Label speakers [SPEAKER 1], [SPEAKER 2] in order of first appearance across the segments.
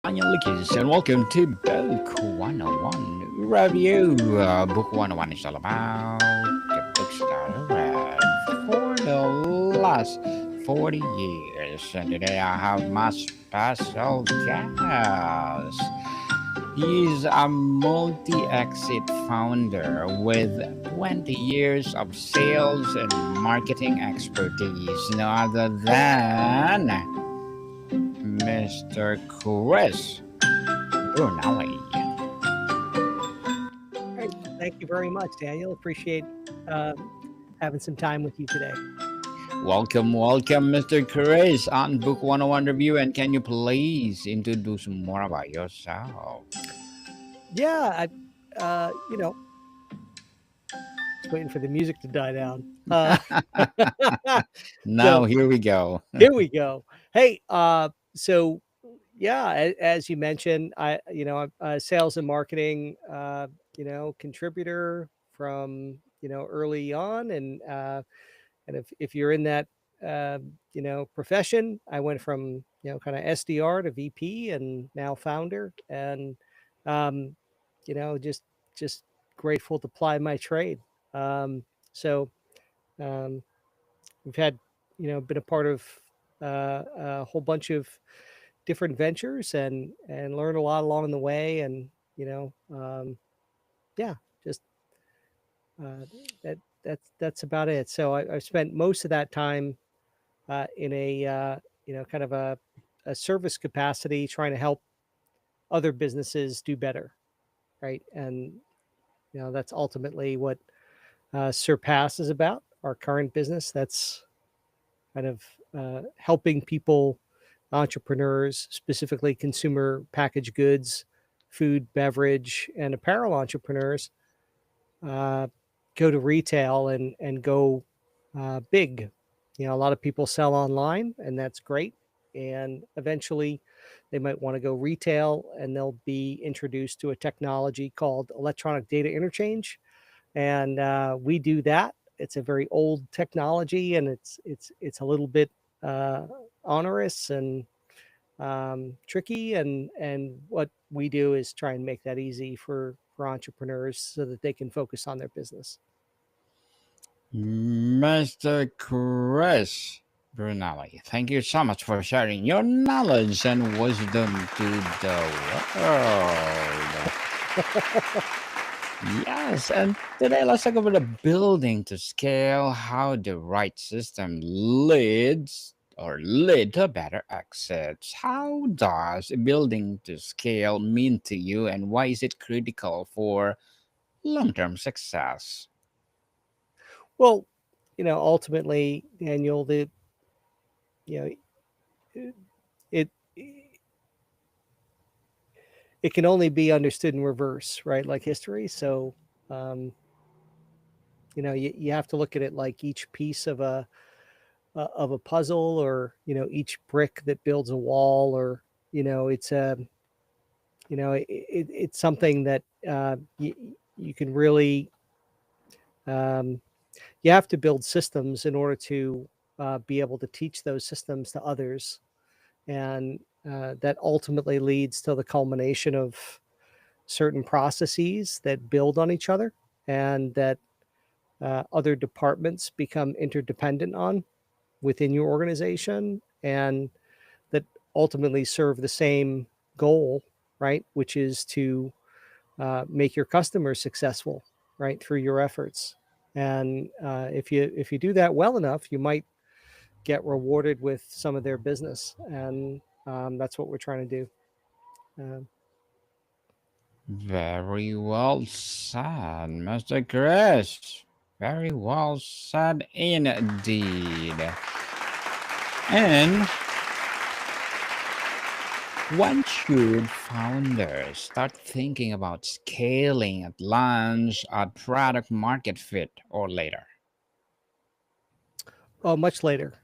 [SPEAKER 1] Daniel Lucas, and welcome to Book 101 Review. Book 101 is all about the books that I read for the last 40 years. And today I have my special guest. He's a multi exit founder with 20 years of sales and marketing expertise, no other than Mr. Chris Brunelli.
[SPEAKER 2] All right. Thank you very much, Daniel. Appreciate uh, having some time with you today.
[SPEAKER 1] Welcome, Mr. Chris, on Book 101 Review. And can you please introduce more about yourself?
[SPEAKER 2] Yeah, just waiting for the music to die down.
[SPEAKER 1] Now,
[SPEAKER 2] So
[SPEAKER 1] here we go.
[SPEAKER 2] here we go. Hey, so yeah, as you mentioned, I'm a sales and marketing, contributor from early on, and if you're in that profession, I went from kind of SDR to VP and now founder, and um, just grateful to ply my trade. So um, we've had been a part of a whole bunch of different ventures and learned a lot along the way, and yeah, just uh, that's about it. So I've spent most of that time in a kind of a service capacity, trying to help other businesses do better, right? And that's ultimately what Surpass is about. Our current business, that's kind of helping people, entrepreneurs, specifically consumer packaged goods, food, beverage, and apparel entrepreneurs, uh, go to retail and go big. A lot of people sell online, and that's great. And eventually, they might want to go retail, and they'll be introduced to a technology called electronic data interchange. And we do that. It's a very old technology, and it's a little bit uh, onerous and tricky. And what we do is try and make that easy for entrepreneurs so that they can focus on their business.
[SPEAKER 1] Mr. Chris Brunelli, thank you so much for sharing your knowledge and wisdom to the world. Yes, and today let's talk about the building to scale, how the right system leads or lead to better exits. How does building to scale mean to you, and why is it critical for long-term success?
[SPEAKER 2] Well, ultimately, Daniel, the you know it it can only be understood in reverse, right? Like history. So um, you have to look at it like each piece of a puzzle, or each brick that builds a wall, or it's a it's something that you can really um, you have to build systems in order to be able to teach those systems to others, and that ultimately leads to the culmination of certain processes that build on each other, and that other departments become interdependent on within your organization, and that ultimately serve the same goal, right? Which is to make your customers successful, right, through your efforts. And if you do that well enough, you might get rewarded with some of their business, and that's what we're trying to do. Um,
[SPEAKER 1] Very well said, Mr. Chris. Very well said indeed. And when should founders start thinking about scaling at launch, at product market fit, or later?
[SPEAKER 2] oh, much later.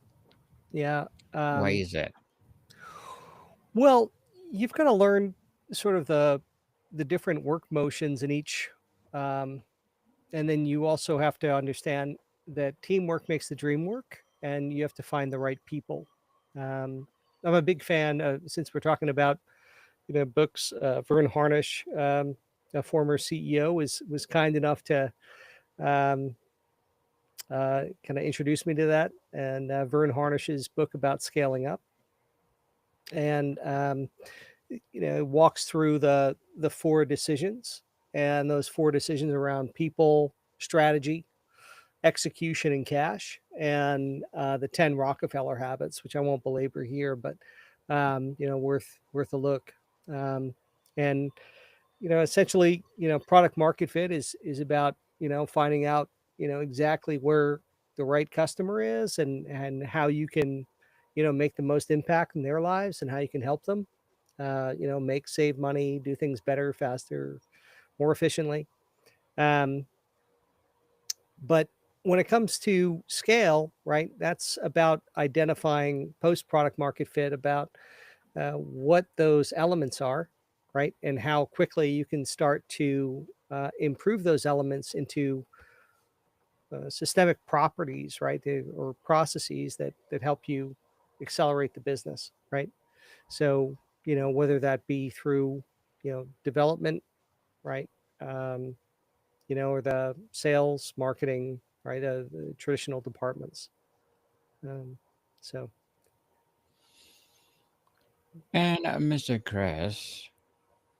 [SPEAKER 2] Yeah.
[SPEAKER 1] Why
[SPEAKER 2] Um,
[SPEAKER 1] is it?
[SPEAKER 2] well, you've got to learn sort of the different work motions in each, um, and then you also have to understand that teamwork makes the dream work, and you have to find the right people. Um, I'm a big fan, since we're talking about books. Vern Harnish, a former CEO, was kind enough to um, kind of introduce me to that, and Vern Harnish's book about scaling up, and walks through the four decisions, and those four decisions around people, strategy, execution, and cash, and the 10 Rockefeller habits, which I won't belabor here, but worth a look. And essentially, product market fit is about finding out exactly where the right customer is, and how you can make the most impact in their lives, and how you can help them save money, do things better, faster, more efficiently. um, but when it comes to scale, right, that's about identifying post product market fit, about what those elements are, right, and how quickly you can start to improve those elements into systemic properties, right, or processes that help you accelerate the business, right. So whether that be through development, right, um, or the sales, marketing, right, the traditional departments. Um, so
[SPEAKER 1] And Mr. Chris,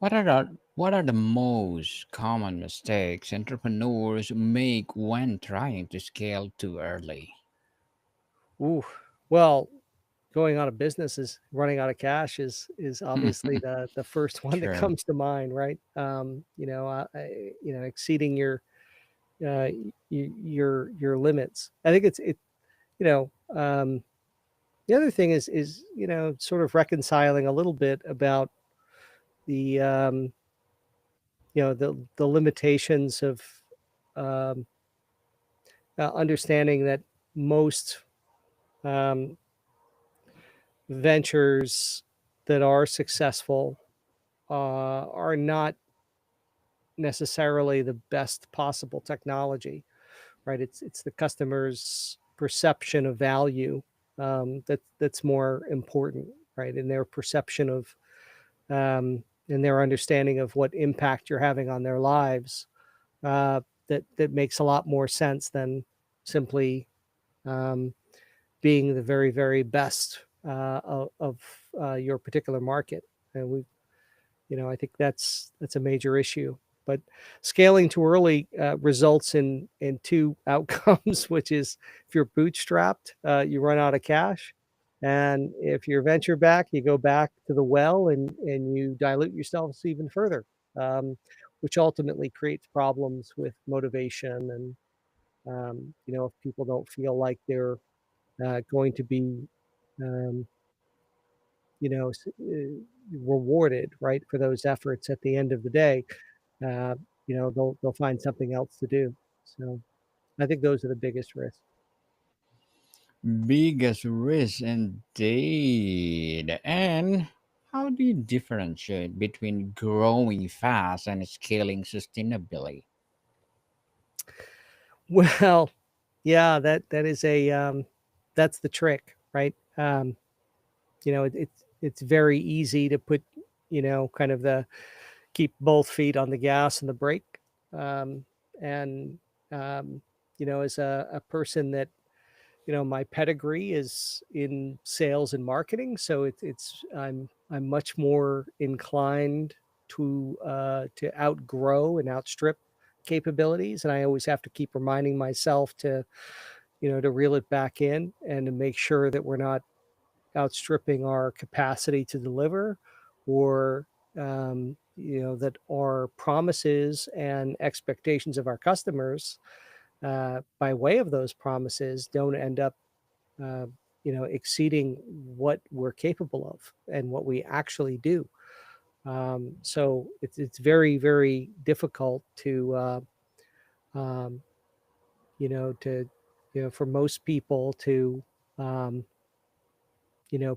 [SPEAKER 1] what are the most common mistakes entrepreneurs make when trying to scale too early?
[SPEAKER 2] ooh, well, going out of business is running out of cash is obviously the first one that
[SPEAKER 1] True.
[SPEAKER 2] comes to mind, right? Exceeding uh, your limits. I think it. You know, the other thing is sort of reconciling a little bit about the the limitations of um, understanding that most um, ventures that are successful are not necessarily the best possible technology, right? It's the customer's perception of value that's more important, right? And their perception of and their understanding of what impact you're having on their lives, that makes a lot more sense than simply um, being the very very best of your particular market. And I think that's a major issue. But scaling too early results in two outcomes, which is if you're bootstrapped, you run out of cash, and if you're venture back, you go back to the well, and you dilute yourselves even further, which ultimately creates problems with motivation, and if people don't feel like they're going to be um, rewarded, right, for those efforts at the end of the day, uh, they'll find something else to do. So I think those are the biggest risks.
[SPEAKER 1] Biggest risk indeed. And how do you differentiate between growing fast and scaling sustainably?
[SPEAKER 2] Well, yeah, that is that's the trick, right? It's very easy to put kind of the keep both feet on the gas and the brake, um, and as a person that my pedigree is in sales and marketing, so I'm much more inclined to outgrow and outstrip capabilities, and I always have to keep reminding myself to reel it back in, and to make sure that we're not outstripping our capacity to deliver, or that our promises and expectations of our customers, by way of those promises, don't end up uh, exceeding what we're capable of and what we actually do. So it's very very difficult to um, to for most people to um,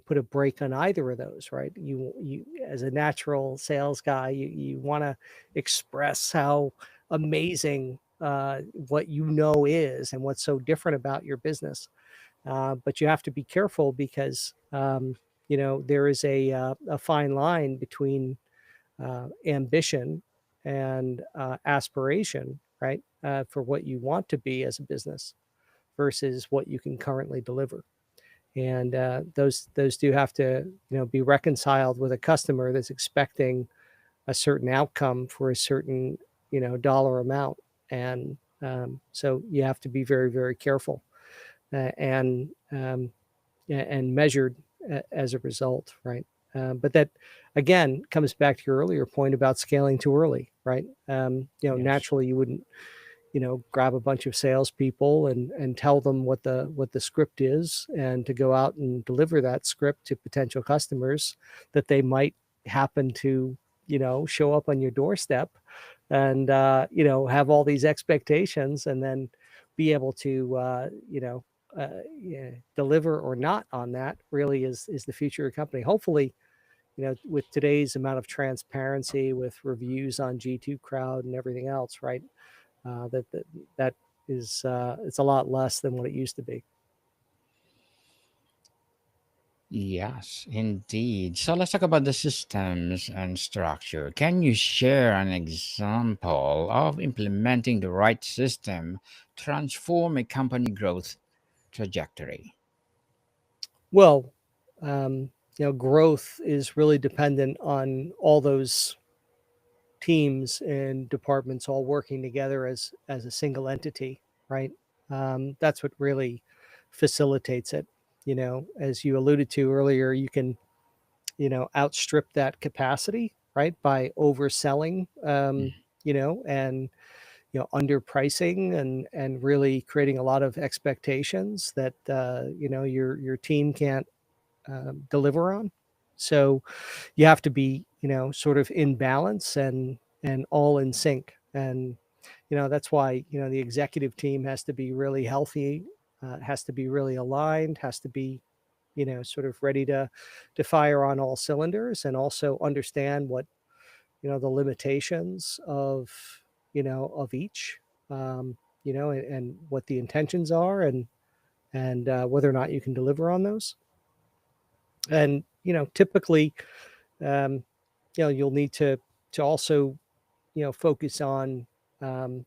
[SPEAKER 2] put a break on either of those, right? You as a natural sales guy, you want to express how amazing what is, and what's so different about your business. But you have to be careful because there is a fine line between ambition and aspiration, right? For what you want to be as a business versus what you can currently deliver. And those do have to be reconciled with a customer that's expecting a certain outcome for a certain dollar amount. And so you have to be very, very careful and measured as a result, right? But that again comes back to your earlier point about scaling too early, right?
[SPEAKER 1] Yes.
[SPEAKER 2] Naturally you wouldn't grab a bunch of salespeople and tell them what the script is, and to go out and deliver that script to potential customers that they might happen to show up on your doorstep, and have all these expectations, and then be able to yeah, deliver or not on that really is the future of the company. Hopefully, with today's amount of transparency with reviews on G2 Crowd and everything else, right? That is it's a lot less than what it used to be.
[SPEAKER 1] Yes, indeed. So let's talk about the systems and structure. Can you share an example of implementing the right system transform a company growth trajectory?
[SPEAKER 2] Well, growth is really dependent on all those teams and departments all working together as a single entity, right? That's what really facilitates it. As you alluded to earlier, you can outstrip that capacity, right, by overselling, and underpricing, and really creating a lot of expectations that your team can't deliver on. So you have to be sort of in balance and all in sync. And that's why the executive team has to be really healthy, has to be really aligned, has to be sort of ready to fire on all cylinders, and also understand what the limitations of each, and what the intentions are, and whether or not you can deliver on those. And typically, um, you'll need to also focus on um,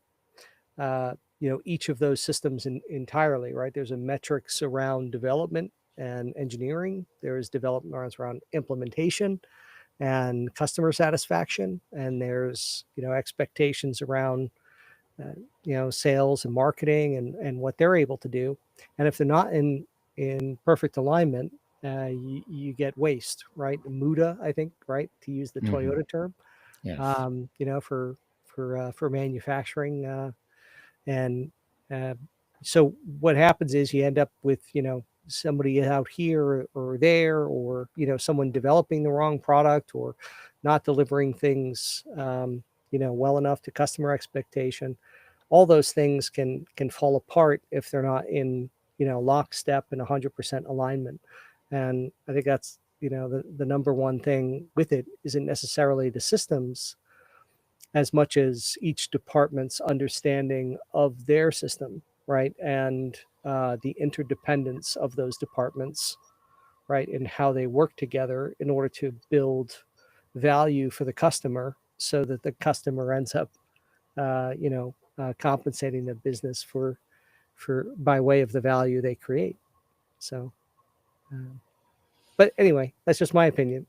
[SPEAKER 2] each of those systems entirely, right? There's a metrics around development and engineering. There's development around implementation and customer satisfaction, and there's expectations around uh, sales and marketing, and what they're able to do. And if they're not in perfect alignment, you get waste, right? Muda, I think, right, to use the
[SPEAKER 1] Hmm.
[SPEAKER 2] Toyota term,
[SPEAKER 1] Yes.
[SPEAKER 2] for manufacturing. And uh, so what happens is you end up with somebody out here or there, or someone developing the wrong product, or not delivering things well enough to customer expectation. All those things can fall apart if they're not in lockstep and 100% alignment. And I think that's the number one thing with it isn't necessarily the systems as much as each department's understanding of their system, right? And the interdependence of those departments, right? And how they work together in order to build value for the customer, so that the customer ends up, compensating the business for by way of the value they create. So, um, but anyway, that's just my opinion.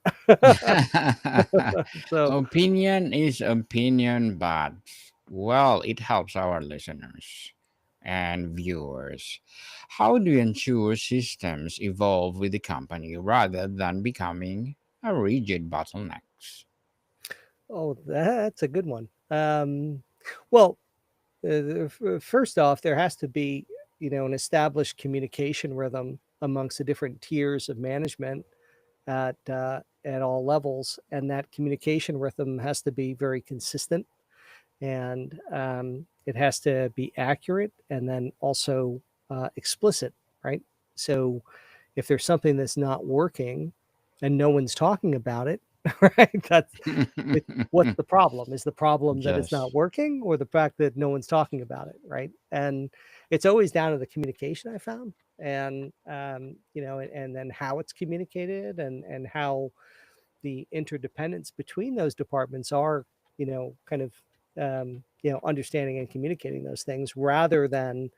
[SPEAKER 2] So,
[SPEAKER 1] Opinion is opinion, but well, it helps our listeners and viewers. How do you ensure systems evolve with the company rather than becoming a rigid bottlenecks?
[SPEAKER 2] oh, that's a good one. Well, first off, there has to be an established communication rhythm amongst the different tiers of management at all levels, and that communication rhythm has to be very consistent, and it has to be accurate, and then also explicit, right? So if there's something that's not working and no one's talking about it, right? What's the problem? Is the problem that it's not
[SPEAKER 1] Yes.
[SPEAKER 2] working, or the fact that no one's talking about it, right? And it's always down to the communication, I found. and and then how it's communicated, and how the interdependence between those departments are, kind of understanding and communicating those things, rather than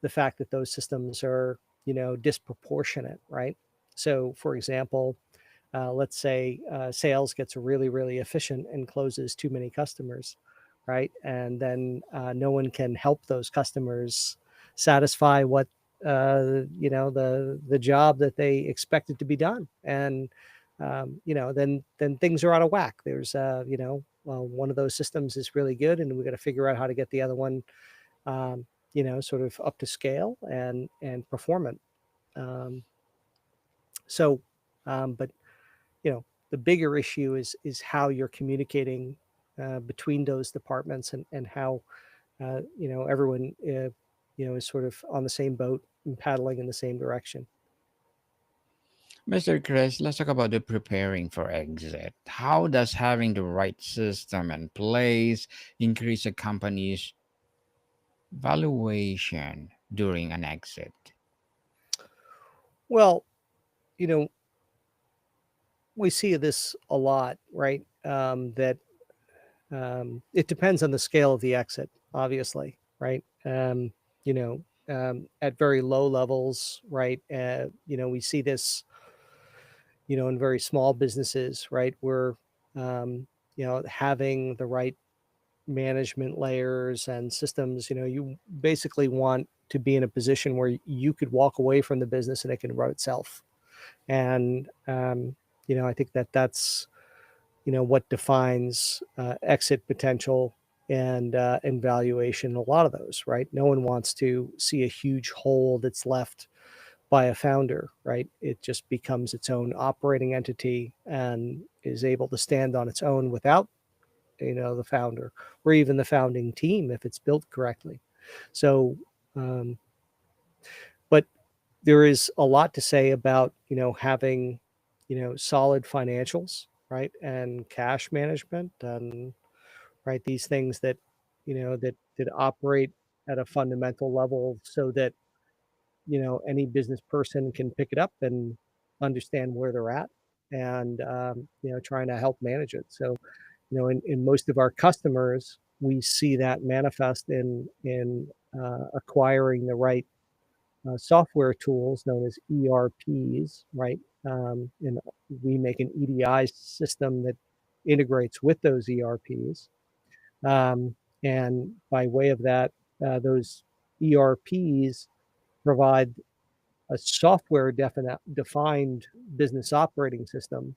[SPEAKER 2] the fact that those systems are disproportionate, right? So for example, let's say sales gets really, really efficient and closes too many customers, right? And then no one can help those customers satisfy what the job that they expected to be done. And then things are out of whack. There's well, one of those systems is really good, and we got to figure out how to get the other one sort of up to scale and performant. Um, so but the bigger issue is how you're communicating between those departments, and how everyone is sort of on the same boat and paddling in the same direction.
[SPEAKER 1] Mr. Chris, let's talk about the preparing for exit. How does having the right system in place increase a company's valuation during an exit?
[SPEAKER 2] Well, you know, we see this a lot, right? That it depends on the scale of the exit, obviously, right? At very low levels, right? We see this, in very small businesses, right? Where, having the right management layers and systems, you basically want to be in a position where you could walk away from the business and it can run itself. And, I think that that's, what defines exit potential and valuation. A lot of those, right? No one wants to see a huge hole that's left by a founder, right? It just becomes its own operating entity and is able to stand on its own without, the founder, or even the founding team, if it's built correctly. So, um, but there is a lot to say about, having, solid financials, right? And cash management, and right, these things that, that operate at a fundamental level, so that, any business person can pick it up and understand where they're at, and trying to help manage it. So, in most of our customers, we see that manifest in acquiring the right software tools known as ERPs, right? And we make an EDI system that integrates with those ERPs. And by way of that, those ERPs provide a software defined business operating system,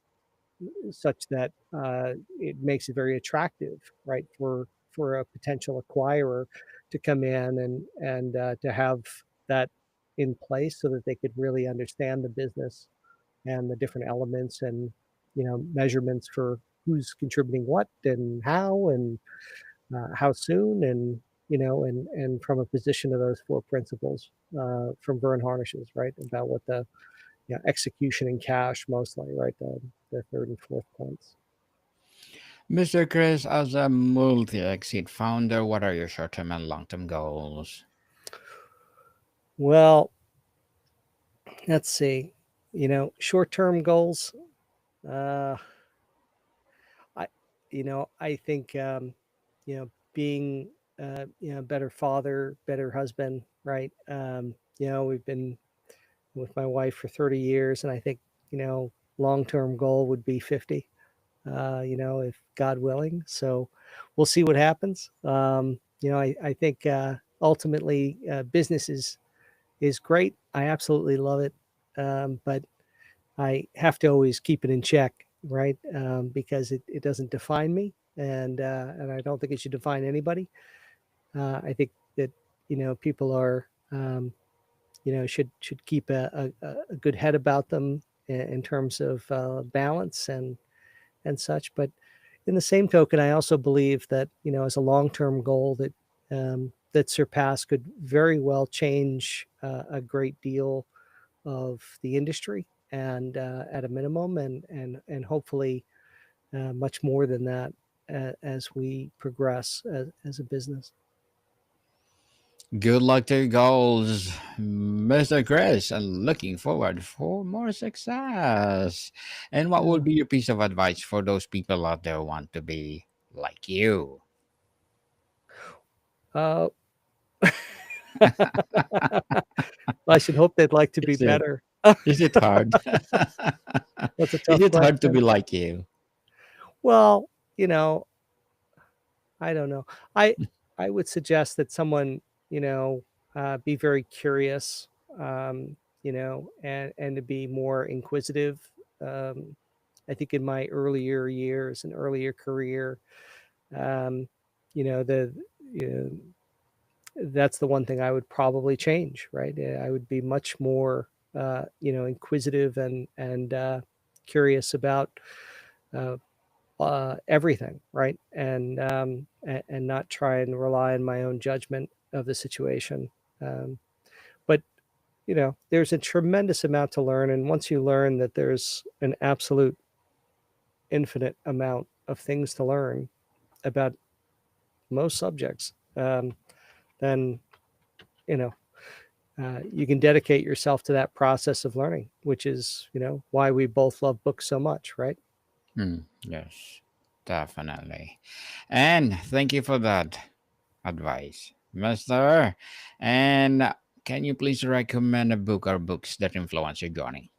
[SPEAKER 2] such that it makes it very attractive, right, for a potential acquirer to come in and to have that in place, so that they could really understand the business and the different elements, and measurements for who's contributing what and how soon, and from a position of those four principles from Vern Harnishes, right, about what the execution and cash, mostly, right, the third and fourth points.
[SPEAKER 1] Mr. Chris, as a multi exit founder, what are your short term and long term goals?
[SPEAKER 2] Well, let's see. Short-term goals. Uh, I, I think, being, a better father, better husband, right? We've been with my wife for 30 years, and I think, long-term goal would be 50. If God willing. So we'll see what happens. I think ultimately business is great. I absolutely love it, but I have to always keep it in check, right? Because it doesn't define me, and I don't think it should define anybody. I think that people are should keep a good head about them in terms of balance and such. But in the same token, I also believe that as a long-term goal, that Surpass could very well change a great deal of the industry, and at a minimum, and hopefully much more than that as we progress as a business.
[SPEAKER 1] Good luck to your goals, Mr. Chris, and looking forward for more success. And what
[SPEAKER 2] Yeah.
[SPEAKER 1] would be your piece of advice for those people out there who want to be like you?
[SPEAKER 2] Uh, I should hope they'd like to be
[SPEAKER 1] Is it
[SPEAKER 2] better.
[SPEAKER 1] is it hard?
[SPEAKER 2] That's a
[SPEAKER 1] Is
[SPEAKER 2] tough
[SPEAKER 1] it hard to be
[SPEAKER 2] question.
[SPEAKER 1] like you?
[SPEAKER 2] Well, I don't know. I I would suggest that someone, you know, be very curious, and to be more inquisitive. Um, I think in my earlier years and earlier career, um, you know, the you know, that's the one thing I would probably change. Right, I would be much more, inquisitive and curious about uh, everything, right? And not try and rely on my own judgment of the situation. But there's a tremendous amount to learn, and once you learn that there's an absolute infinite amount of things to learn about most subjects, then you know you can dedicate yourself to that process of learning, which is why we both love books so much, right?
[SPEAKER 1] Yes, definitely. And thank you for that advice, Mister. And can you please recommend a book or books that influence your journey?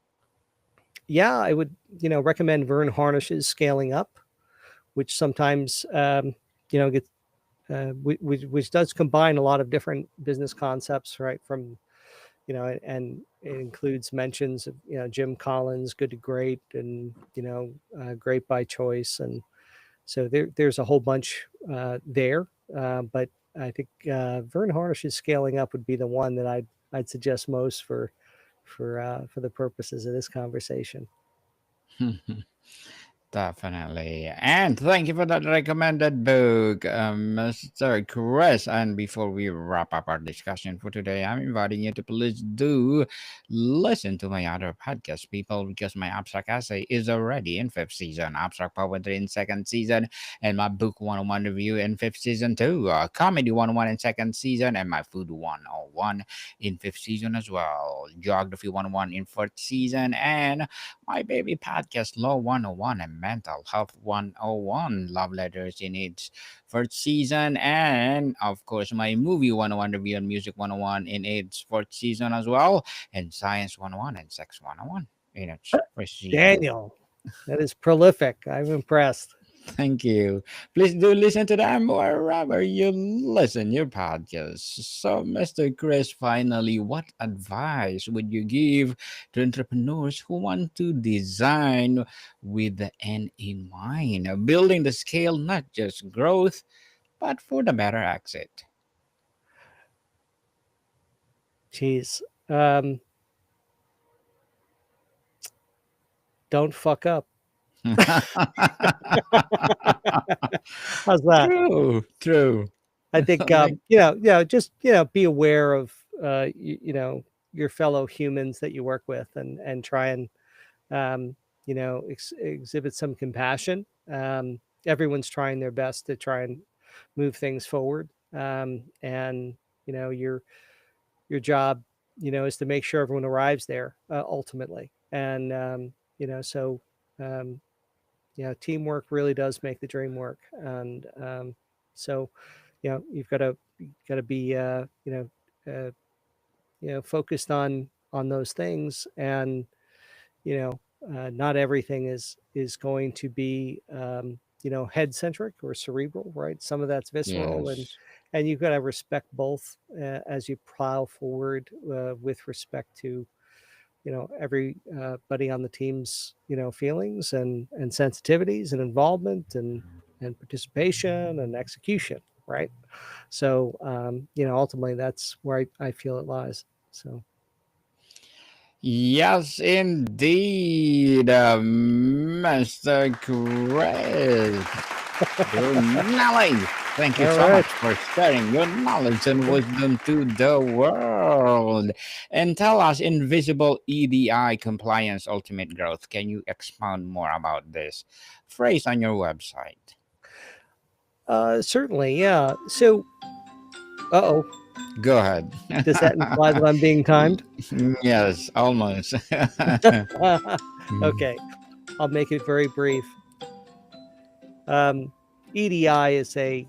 [SPEAKER 2] Yeah, I would recommend Vern Harnish's Scaling Up, which sometimes gets which does combine a lot of different business concepts, right? From and it includes mentions of Jim Collins, Good to Great, and Great by Choice, and so there's a whole bunch there. But I think Vern Harnish's Scaling Up would be the one that I'd suggest most for the purposes of this conversation.
[SPEAKER 1] Definitely. And thank you for that recommended book, Mr. Chris. And before we wrap up our discussion for today, I'm inviting you to please do listen to my other podcast, people, because my Abstract Essay is already in fifth season, Abstract Poetry in second season, and my Book 101 review in fifth season too, Comedy 101 in second season, and my Food 101 in fifth season as well, Geography 101 in fourth season, and my baby podcast, Law 101 and Mental Health 101, Love Letters in its first season, and of course, my Movie 101 review and Music 101 in its fourth season as well, and Science 101 and Sex 101 in its first season.
[SPEAKER 2] Daniel, that is prolific. I'm impressed.
[SPEAKER 1] Thank you. Please do listen to them wherever you listen your podcast. So, Mr. Chris, finally, what advice would you give to entrepreneurs who want to design with the end in mind, building the scale, not just growth, but for the better exit?
[SPEAKER 2] Jeez. Don't fuck up. How's that?
[SPEAKER 1] True, true.
[SPEAKER 2] I think
[SPEAKER 1] Like,
[SPEAKER 2] just be aware of your fellow humans that you work with, and try and exhibit some compassion. Everyone's trying their best to try and move things forward, and your job is to make sure everyone arrives there ultimately, and so um, teamwork really does make the dream work, and so you've got to be focused on those things, and not everything is going to be head centric or cerebral, right? Some of that's visceral, and
[SPEAKER 1] yes.
[SPEAKER 2] you've got to respect both as you plow forward with respect to everybody on the team's feelings and sensitivities and involvement and participation and execution, right? So ultimately that's where I feel it lies. So
[SPEAKER 1] Yes, indeed, Mr. Chris Brunelli. Thank you
[SPEAKER 2] all
[SPEAKER 1] so
[SPEAKER 2] right.
[SPEAKER 1] much for sharing your knowledge and wisdom to the world. And tell us, Invisible EDI Compliance Ultimate Growth. Can you expound more about this phrase on your website?
[SPEAKER 2] Certainly, yeah. So, uh-oh.
[SPEAKER 1] Go ahead.
[SPEAKER 2] Does that imply that I'm being timed?
[SPEAKER 1] Yes, almost.
[SPEAKER 2] Okay, I'll make it very brief. EDI is a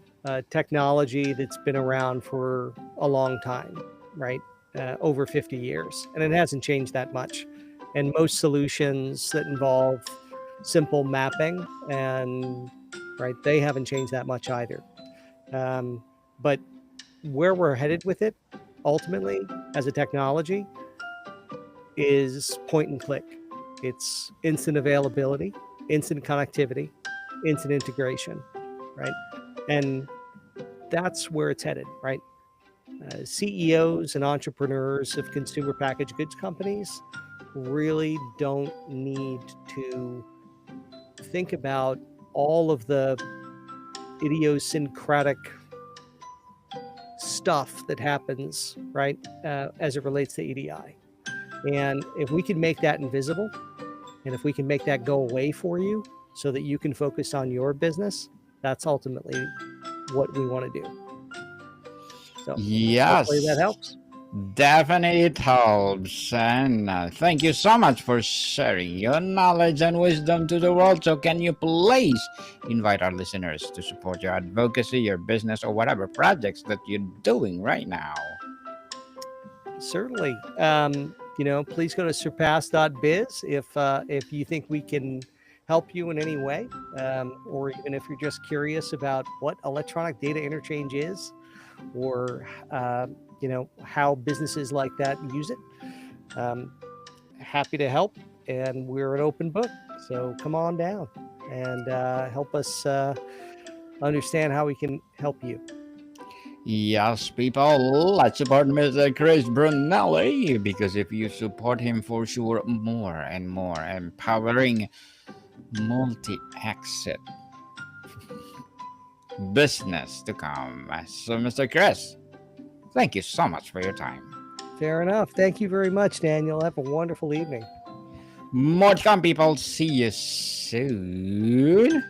[SPEAKER 2] technology that's been around for a long time, right? Over 50 years, and it hasn't changed that much. And most solutions that involve simple mapping and right, they haven't changed that much either. But where we're headed with it, ultimately, as a technology, is point and click. It's instant availability, instant connectivity, instant integration, right? And that's where it's headed, right? CEOs and entrepreneurs of consumer packaged goods companies really don't need to think about all of the idiosyncratic stuff that happens, right, as it relates to EDI. And if we can make that invisible, and if we can make that go away for you so that you can focus on your business, that's ultimately what we want to do. So hopefully that
[SPEAKER 1] Yes,
[SPEAKER 2] helps.
[SPEAKER 1] definitely it helps. And thank you so much for sharing your knowledge and wisdom to the world. So, can you please invite our listeners to support your advocacy, your business, or whatever projects that you're doing right now?
[SPEAKER 2] Certainly. Please go to surpass.biz if you think we can help you in any way, or even if you're just curious about what electronic data interchange is, or how businesses like that use it. Happy to help, and we're an open book. So come on down and help us understand how we can help you.
[SPEAKER 1] Yes, people, let's support Mr. Chris Brunelli because if you support him, for sure, more and more empowering multi-exit business to come. So, Mr. Chris, thank you so much for your time.
[SPEAKER 2] Fair enough. Thank you very much, Daniel. Have a wonderful evening.
[SPEAKER 1] More to come, people. See you soon.